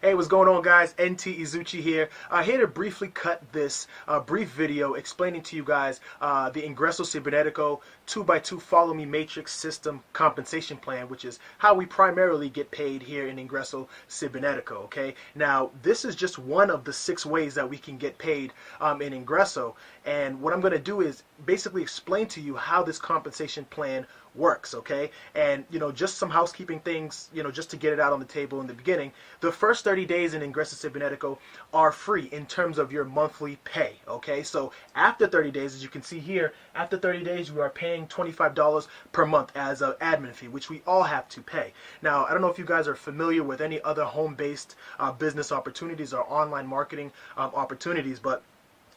Hey, what's going on, guys? NT Izuchi here. Here to briefly cut this brief video explaining to you guys the Ingreso Cybernetico 2x2 Follow Me Matrix System Compensation Plan, which is how we primarily get paid here in Ingreso Cybernetico. Okay, now this is just one of the 6 ways that we can get paid in Ingreso, and what I'm going to do is basically explain to you how this compensation plan works. Okay, and just some housekeeping things, just to get it out on the table in the beginning. The first 30 days in Ingreso Cybernetico are free in terms of your monthly pay. Okay, so after 30 days, as you can see here, after 30 days, we are paying $25 per month as an admin fee, which we all have to pay. Now, I don't know if you guys are familiar with any other home-based business opportunities or online marketing opportunities, but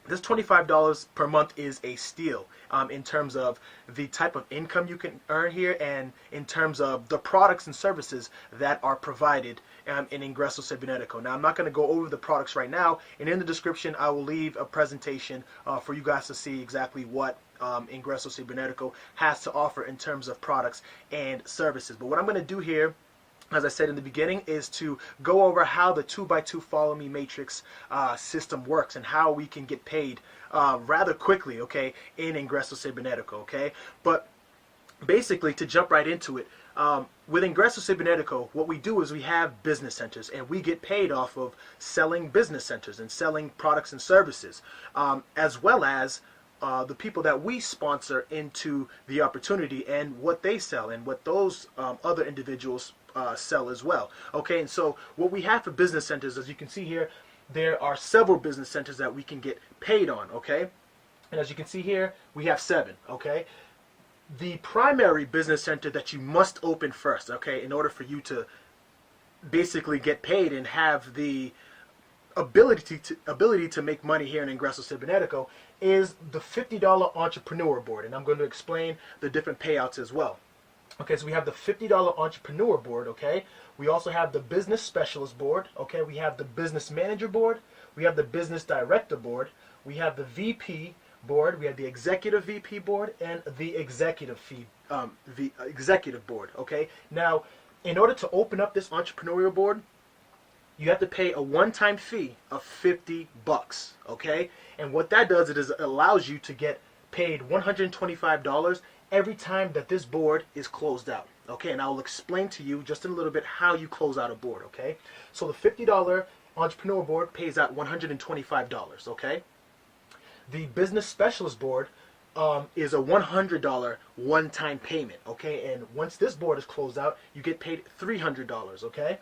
this $25 per month is a steal in terms of the type of income you can earn here and in terms of the products and services that are provided in Ingreso Cybernetico. Now, I'm not going to go over the products right now, and in the description I will leave a presentation for you guys to see exactly what Ingreso Cybernetico has to offer in terms of products and services. But what I'm going to do here, as I said in the beginning, is to go over how the 2x2 Follow Me Matrix system works and how we can get paid rather quickly, okay, in Ingreso Cybernetico, okay? But basically, to jump right into it, with Ingreso Cybernetico, what we do is we have business centers, and we get paid off of selling business centers and selling products and services, as well as the people that we sponsor into the opportunity and what they sell and what those other individuals sell as well. Okay, and so what we have for business centers, as you can see here, there are several business centers that we can get paid on. Okay, and as you can see here, we have 7. Okay, the primary business center that you must open first, okay, in order for you to basically get paid and have the ability to make money here in Ingreso Cybernetico, is the $50 Entrepreneur Board, and I'm going to explain the different payouts as well. Okay, so we have the $50 Entrepreneur Board, okay? We also have the Business Specialist Board, okay? We have the Business Manager Board, we have the Business Director Board, we have the VP Board, we have the Executive VP Board, and the Executive Executive Board, okay? Now, in order to open up this Entrepreneurial Board, you have to pay a one-time fee of $50, okay? And what that does is it allows you to get paid $125 every time that this board is closed out. Okay, and I will explain to you just in a little bit how you close out a board. Okay, so the $50 Entrepreneur Board pays out $125. Okay, the Business Specialist Board is a $100 one-time payment. Okay, and once this board is closed out, you get paid $300. Okay,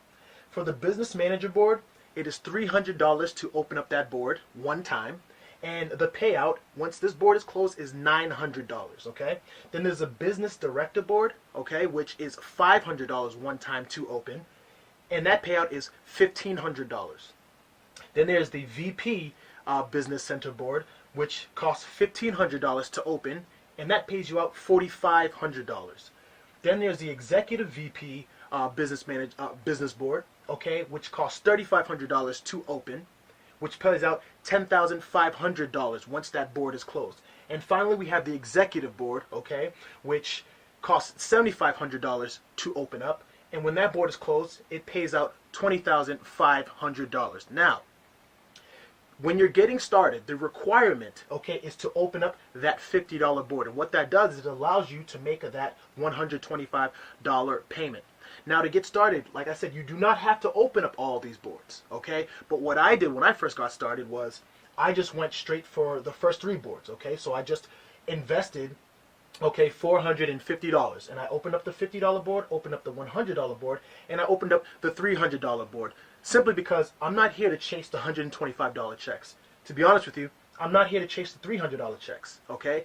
for the Business Manager Board, it is $300 to open up that board one time. And the payout, once this board is closed, is $900, okay? Then there's a Business Director Board, okay, which is $500 one time to open, and that payout is $1,500. Then there's the VP Business Center Board, which costs $1,500 to open, and that pays you out $4,500. Then there's the Executive VP Business Board, okay, which costs $3,500 to open, which pays out $10,500 once that board is closed. And finally, we have the Executive Board, okay, which costs $7,500 to open up. And when that board is closed, it pays out $20,500. Now, when you're getting started, the requirement, okay, is to open up that $50 board. And what that does is it allows you to make that $125 payment. Now, to get started, like I said, you do not have to open up all these boards, okay? But what I did when I first got started was I just went straight for the first 3 boards, okay? So I just invested, okay, $450, and I opened up the $50 board, opened up the $100 board, and I opened up the $300 board, simply because I'm not here to chase the $125 checks. To be honest with you, I'm not here to chase the $300 checks, okay?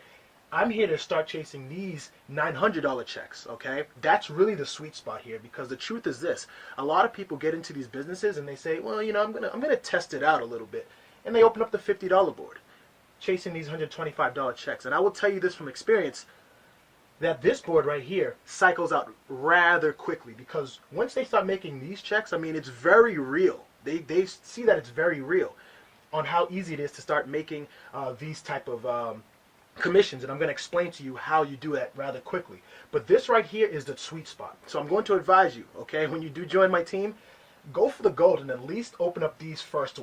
I'm here to start chasing these $900 checks, okay? That's really the sweet spot here, because the truth is this. A lot of people get into these businesses and they say, well, I'm gonna test it out a little bit. And they open up the $50 board, chasing these $125 checks. And I will tell you this from experience, that this board right here cycles out rather quickly, because once they start making these checks, I mean, it's very real. They see that it's very real on how easy it is to start making these type of commissions, and I'm going to explain to you how you do that rather quickly. But this right here is the sweet spot. So I'm going to advise you, okay, when you do join my team, go for the gold and at least open up these first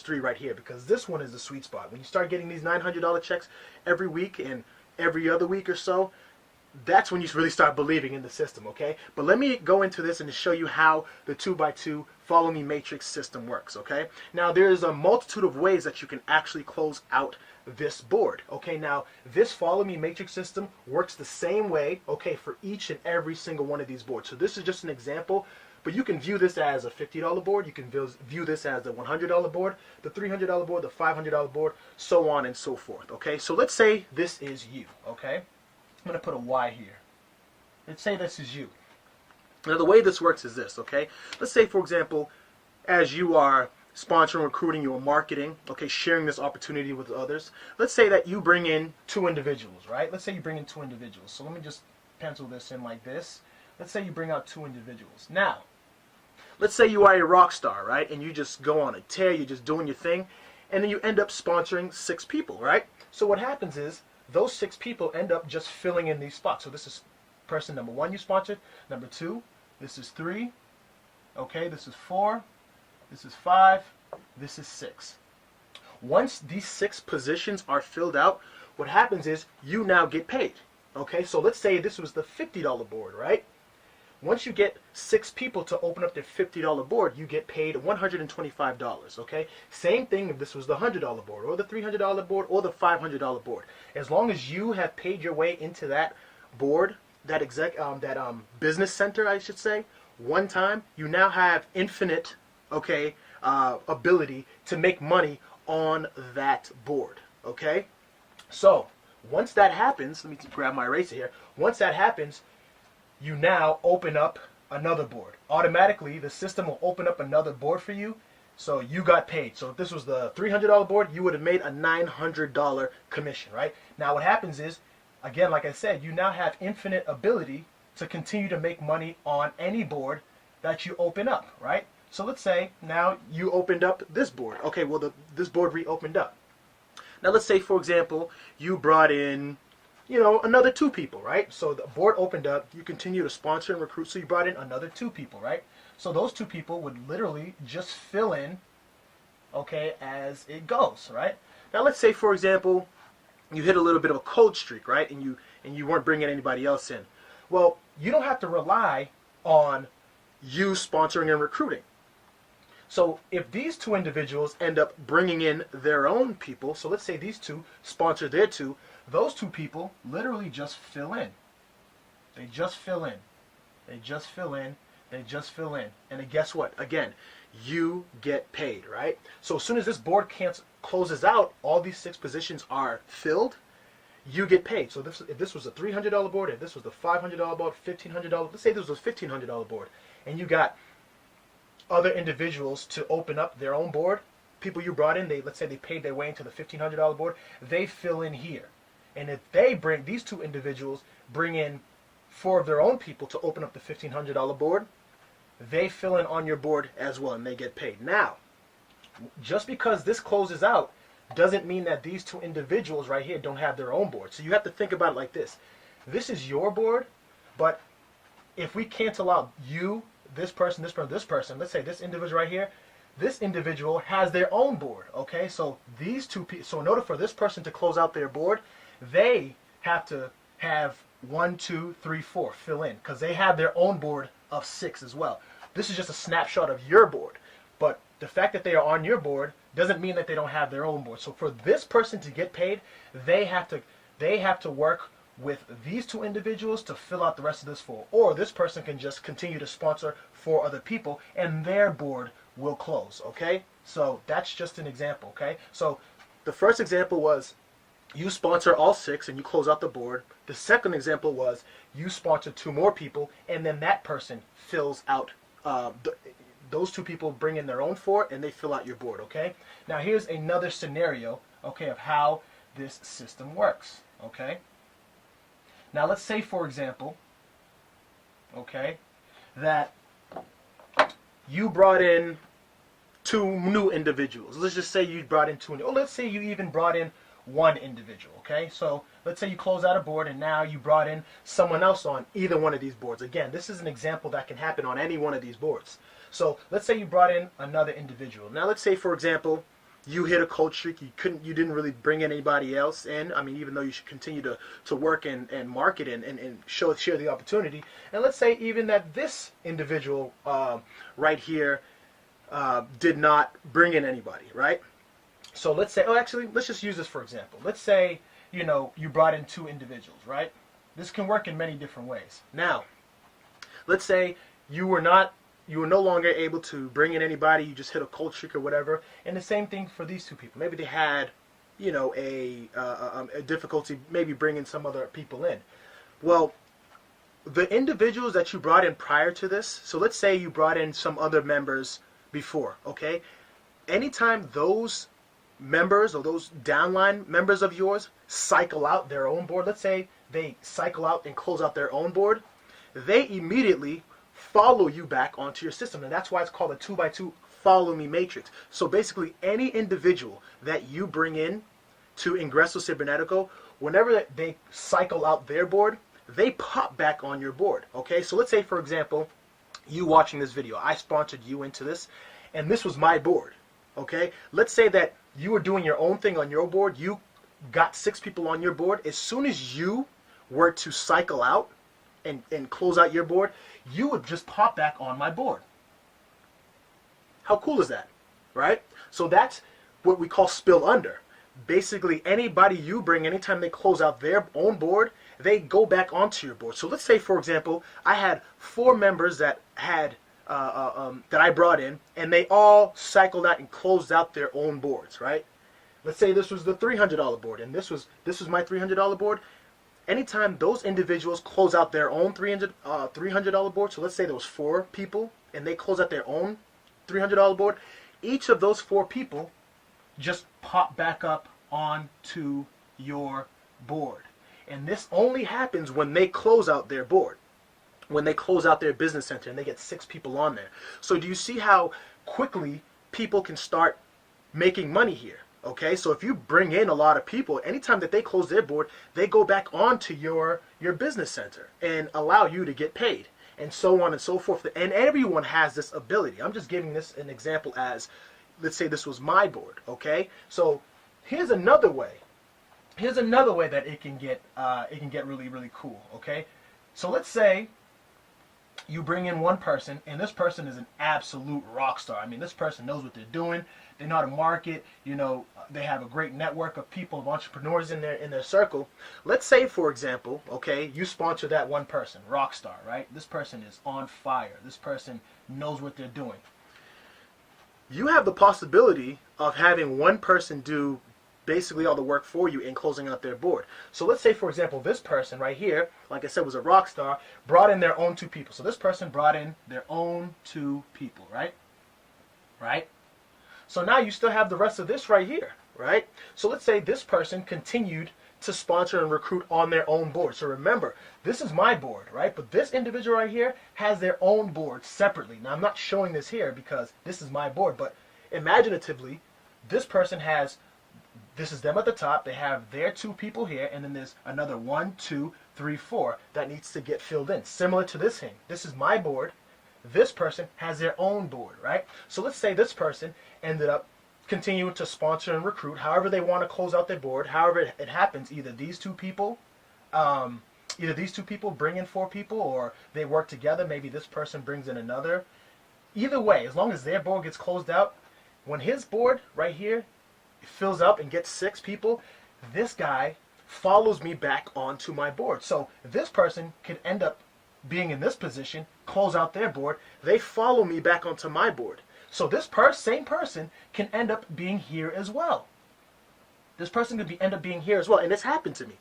three right here, because this one is the sweet spot. When you start getting these $900 checks every week and every other week or so, that's when you really start believing in the system, okay? But let me go into this and show you how the 2x2 follow me matrix system works, okay? Now, there's a multitude of ways that you can actually close out this board, okay? Now, this follow me matrix system works the same way, okay, for each and every single one of these boards. So this is just an example, but you can view this as a $50 board, you can view this as the $100 board, the $300 board, the $500 board, so on and so forth, okay? So let's say this is you, okay? I'm going to put a Y here. Let's say this is you. Now, the way this works is this, okay? Let's say, for example, as you are sponsoring, recruiting, you are marketing, okay, sharing this opportunity with others. Let's say that you bring in 2 individuals, right? Let's say you bring in 2 individuals. So let me just pencil this in like this. Let's say you bring out 2 individuals. Now, let's say you are a rock star, right? And you just go on a tear, you're just doing your thing, and then you end up sponsoring 6 people, right? So what happens is, those 6 people end up just filling in these spots. So this is person number 1 you sponsored, number 2, this is 3, okay, this is 4, this is 5, this is 6. Once these 6 positions are filled out, what happens is you now get paid, okay? So let's say this was the $50 board, right? Once you get 6 people to open up their $50 board, you get paid $125, okay? Same thing if this was the $100 board, or the $300 board, or the $500 board. As long as you have paid your way into that board, that business center, I should say, one time, you now have infinite, okay, ability to make money on that board, okay? So, once that happens, let me grab my eraser here. Once that happens, you now open up another board. Automatically, the system will open up another board for you, so you got paid. So if this was the $300 board, you would have made a $900 commission, right? Now what happens is, again, like I said, you now have infinite ability to continue to make money on any board that you open up, right? So let's say now you opened up this board. Okay, well, this board reopened up. Now let's say, for example, you brought in, you know, another 2 people, right? So the board opened up, you continue to sponsor and recruit, so you brought in another 2 people, right? So those 2 people would literally just fill in, okay, as it goes, right? Now let's say, for example, you hit a little bit of a cold streak, right? And you weren't bringing anybody else in. Well, you don't have to rely on you sponsoring and recruiting. So if these 2 individuals end up bringing in their own people, so let's say these 2 sponsor their 2, those 2 people literally just fill in. They just fill in. They just fill in. They just fill in. And then guess what? Again, you get paid, right? So as soon as this board closes out, all these 6 positions are filled, you get paid. So if this was a $300 board, if this was the $500 board, $1,500, let's say this was a $1,500 board, and you got other individuals to open up their own board, people you brought in, let's say they paid their way into the $1,500 board, they fill in here. And if these 2 individuals bring in 4 of their own people to open up the $1,500 board, they fill in on your board as well, and they get paid. Now, just because this closes out doesn't mean that these 2 individuals right here don't have their own board. So you have to think about it like this. This is your board, but if we cancel out you, this person, this person, this person, let's say this individual right here, this individual has their own board, okay? So these 2 people, so in order for this person to close out their board, they have to have 1, 2, 3, 4 fill in, because they have their own board of 6 as well. This is just a snapshot of your board, but the fact that they are on your board doesn't mean that they don't have their own board. So for this person to get paid, they have to work with these 2 individuals to fill out the rest of this 4, or this person can just continue to sponsor 4 other people and their board will close, okay? So that's just an example, okay? So the first example was you sponsor all 6 and you close out the board. The second example was you sponsor 2 more people and then that person fills out, those 2 people bring in their own 4 and they fill out your board, okay? Now here's another scenario, okay, of how this system works, okay? Now let's say, for example, okay, that you brought in 2 new individuals. Let's just say you brought in 2, or let's say you even brought in 1 individual, okay? So let's say you close out a board and now you brought in someone else on either one of these boards. Again, this is an example that can happen on any one of these boards. So let's say you brought in another individual. Now let's say, for example, you hit a cold streak. You didn't really bring anybody else in. I mean, even though you should continue to work and market and share the opportunity. And let's say even that this individual right here did not bring in anybody, right? So let's say, actually, let's just use this for example. Let's say, you brought in two individuals, right? This can work in many different ways. Now, let's say you were no longer able to bring in anybody. You just hit a cold streak or whatever. And the same thing for these two people. Maybe they had, a difficulty maybe bringing some other people in. Well, the individuals that you brought in prior to this, so let's say you brought in some other members before, okay? Anytime those members or those downline members of yours cycle out their own board, let's say they cycle out and close out their own board, they immediately follow you back onto your system. And that's why it's called a 2x2 follow me matrix. So basically any individual that you bring in to Ingreso Cybernetico, whenever they cycle out their board, they pop back on your board. Okay, so let's say, for example, you watching this video, I sponsored you into this, and this was my board. Okay, let's say that you were doing your own thing on your board, you got 6 people on your board. As soon as you were to cycle out and close out your board, you would just pop back on my board. How cool is that, right? So that's what we call spill under. Basically, anybody you bring, anytime they close out their own board, they go back onto your board. So let's say, for example, I had 4 members that had that I brought in, and they all cycled out and closed out their own boards, right? Let's say this was the $300 board, and this was my $300 board. Anytime those individuals close out their own $300 board, so let's say there was 4 people, and they close out their own $300 board, each of those 4 people just pop back up onto your board. And this only happens when they close out their board, when they close out their business center and they get 6 people on there. So do you see how quickly people can start making money here? Okay, so if you bring in a lot of people, anytime that they close their board, they go back onto your business center and allow you to get paid, and so on and so forth. And everyone has this ability. I'm just giving this an example as, let's say this was my board, okay? So here's another way. Here's another way that it can get really, really cool, okay? So let's say you bring in one person, and this person is an absolute rock star. I mean, this person knows what they're doing. They know how to market. They have a great network of people, of entrepreneurs in their circle. Let's say, for example, okay, you sponsor that one person, rock star, right? This person is on fire. This person knows what they're doing. You have the possibility of having one person do basically all the work for you in closing out their board. So let's say, for example, this person right here, like I said, was a rock star, brought in their own 2 people. So this person brought in their own 2 people, right? Right? So now you still have the rest of this right here, right? So let's say this person continued to sponsor and recruit on their own board. So remember, this is my board, right? But this individual right here has their own board separately. Now I'm not showing this here because this is my board, but imaginatively, this person has, this is them at the top, they have their 2 people here, and then there's another 1, 2, 3, 4 that needs to get filled in. Similar to this thing. This is my board. This person has their own board, right? So let's say this person ended up continuing to sponsor and recruit however they want to close out their board. However it happens, either these two people bring in 4 people, or they work together. Maybe this person brings in another. Either way, as long as their board gets closed out, when his board right here fills up and gets 6 people, this guy follows me back onto my board. So this person could end up being in this position, close out their board, they follow me back onto my board. So this same person can end up being here as well. This person could end up being here as well, and this happened to me.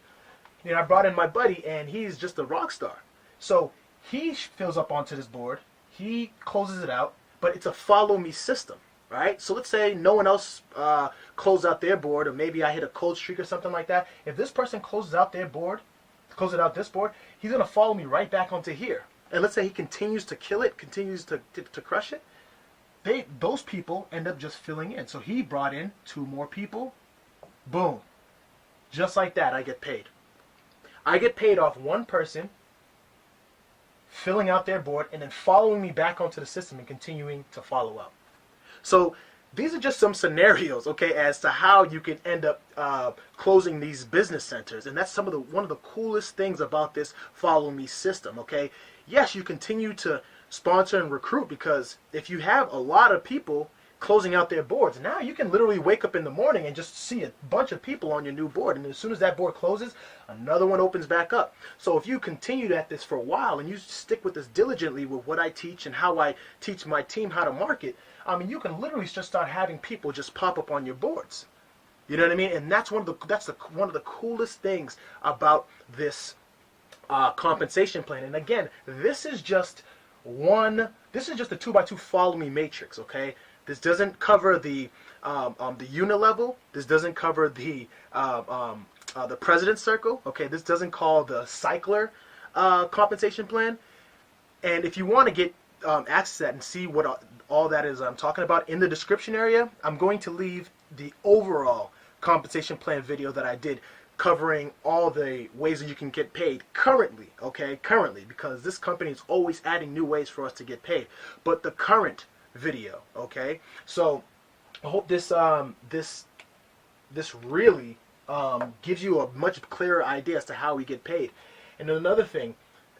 I brought in my buddy, and he's just a rock star. So he fills up onto this board, he closes it out, but it's a follow me system, right? So let's say no one else closed out their board, or maybe I hit a cold streak or something like that. If this person closes out their board, closes out this board, he's going to follow me right back onto here. And let's say he continues to kill it, continues to crush it. Those people end up just filling in. So he brought in 2 more people. Boom. Just like that, I get paid. I get paid off one person filling out their board, and then following me back onto the system and continuing to follow up. So these are just some scenarios, okay, as to how you can end up closing these business centers. And that's one of the coolest things about this Follow Me system, okay? Yes, you continue to sponsor and recruit, because if you have a lot of people closing out their boards, now you can literally wake up in the morning and just see a bunch of people on your new board, and as soon as that board closes, another one opens back up. So if you continue at this for a while and you stick with this diligently with what I teach and how I teach my team how to market, I mean, you can literally just start having people just pop up on your boards. You know what I mean? And that's one of the coolest things about this compensation plan. And again, this is just a 2x2 Follow Me matrix, okay? This doesn't cover the unilevel. This doesn't cover the president's circle. Okay, this doesn't call the cycler compensation plan. And if you want to get access to that and see what all that is I'm talking about, in the description area, I'm going to leave the overall compensation plan video that I did, covering all the ways that you can get paid currently, okay? Currently, because this company is always adding new ways for us to get paid. But the current video, okay? So I hope this really gives you a much clearer idea as to how we get paid. And another thing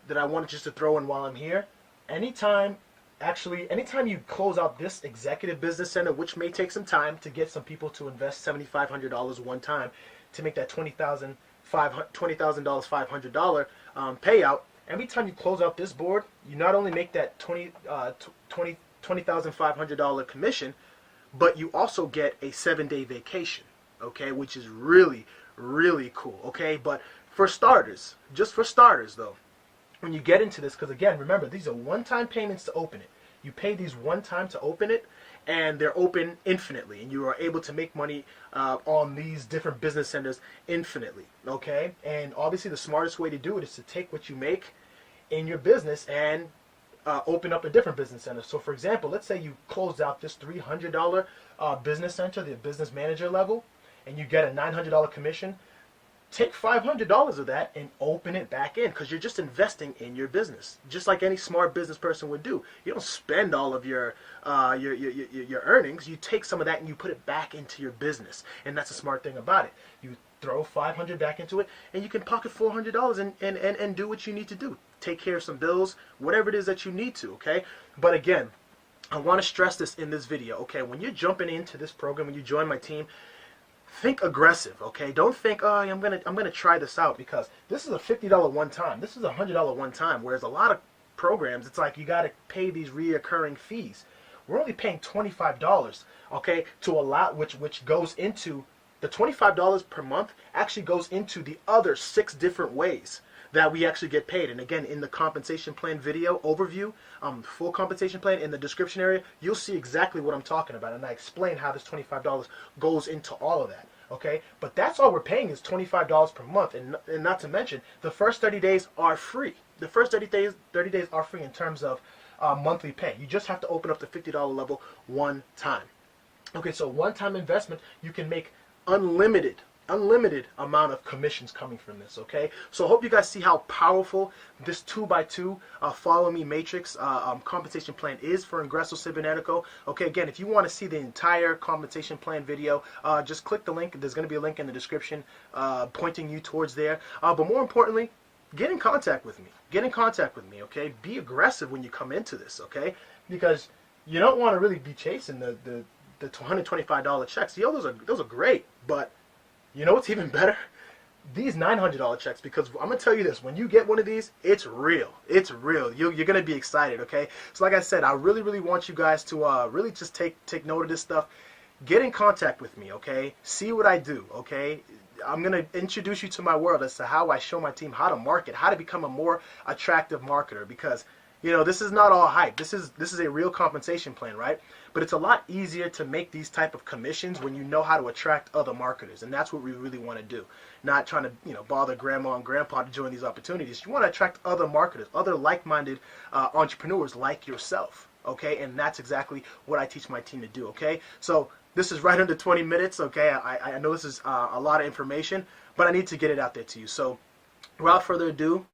that I wanted just to throw in while I'm here, anytime you close out this executive business center, which may take some time to get some people to invest $7,500 one time to make that $20,000 $500 payout, every time you close out this board, you not only make that $20,500 commission, but you also get a 7-day vacation, okay, which is really, really cool, okay? But for starters, just for starters though, when you get into this, because again, remember, these are one-time payments to open it. You pay these one time to open it, and they're open infinitely, and you are able to make money on these different business centers infinitely, okay? And obviously the smartest way to do it is to take what you make in your business and open up a different business center. So for example, let's say you closed out this $300 business center, the business manager level, and you get a $900 commission. Take $500 of that and open it back in, because you're just investing in your business, just like any smart business person would do. You don't spend all of your earnings. You take some of that and you put it back into your business, and that's a smart thing about it. You throw $500 back into it, and you can pocket $400 and do what you need to do. Take care of some bills, whatever it is that you need to, okay? But again, I want to stress this in this video, okay? When you're jumping into this program, when you join my team, think aggressive, okay? Don't think, oh, I'm gonna try this out, because this is a $50 one time. This is a $100 one time. Whereas a lot of programs, it's like you got to pay these reoccurring fees. We're only paying $25, okay, to allow which goes into the $25 per month actually goes into the other 6 different ways that we actually get paid. And again, in the compensation plan video overview, full compensation plan in the description area, you'll see exactly what I'm talking about, and I explain how this $25 goes into all of that, okay? But that's all we're paying is $25 per month, and not to mention, the first 30 days are free. The first 30 days are free in terms of monthly pay. You just have to open up the $50 level one time. Okay, so one-time investment, you can make unlimited amount of commissions coming from this, okay? So I hope you guys see how powerful this 2x2 Follow Me matrix compensation plan is for Ingreso Cybernetico. Okay, again, if you want to see the entire compensation plan video, just click the link. There's going to be a link in the description pointing you towards there. But more importantly, get in contact with me. Get in contact with me, okay? Be aggressive when you come into this, okay? Because you don't want to really be chasing the $125 checks. You know, those are great, but you know what's even better? These $900 checks, because I'm going to tell you this, when you get one of these, it's real. It's real. You're going to be excited, okay? So like I said, I really, really want you guys to really just take note of this stuff. Get in contact with me, okay? See what I do, okay? I'm going to introduce you to my world as to how I show my team how to market, how to become a more attractive marketer, because you know, this is not all hype. This is a real compensation plan, right? But it's a lot easier to make these type of commissions when you know how to attract other marketers, and that's what we really want to do. Not trying to, you know, bother grandma and grandpa to join these opportunities. You want to attract other marketers, other like-minded entrepreneurs like yourself, okay? And that's exactly what I teach my team to do, okay? So this is right under 20 minutes, okay? I know this is a lot of information, but I need to get it out there to you. So without further ado,